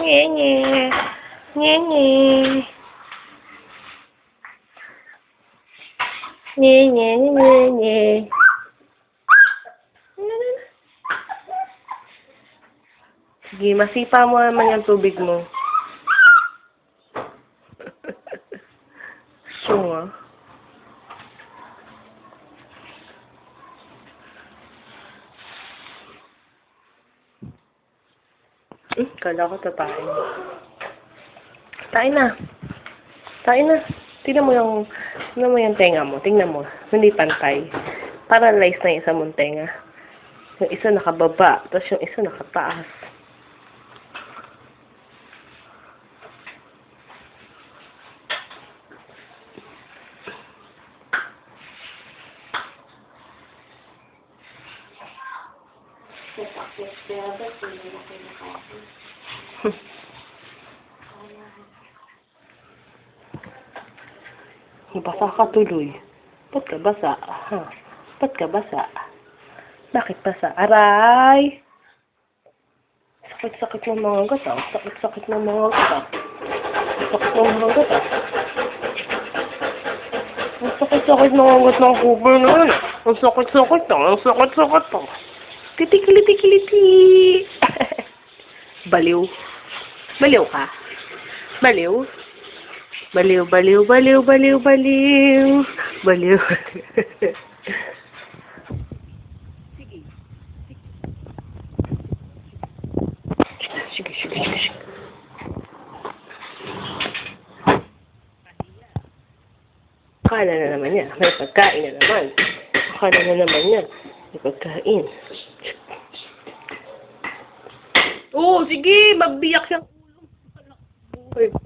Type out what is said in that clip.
Nye, nye. Nye, nye. Nye, nye, nye, nye. Sige, masipa mo naman yung tubig mo. Sunga. Kala ko tatain. Tain na. Tain na. Tingnan mo yung tenga mo. Tingnan mo. Hindi pantay. Paralyzed na yung isa mong tenga. Yung isa nakababa. Tapos yung isa nakataas. Basa ka tuloy. Ba't ka basa? Ha? Ba't ka basa? Bakit basa? Aray! Sakit-sakit ng mga gata. Sakit-sakit ng mga gata. Sakit ng mga gata. Ang sakit-sakit ng mga gata ng cover na yun. Ang sakit-sakit na. Ang sakit-sakit na. Titi-kiliti-kiliti. Baliw. Baliw ka? Baliw? Baliw, baliw, baliw, baliw, baliw. Baliw. Sige. Sige, sige, sige, sige. Akala na naman niya. May pagkain na naman. Akala na naman niya. May pagkain. Oo, sige. Magbiyak siyang ulo.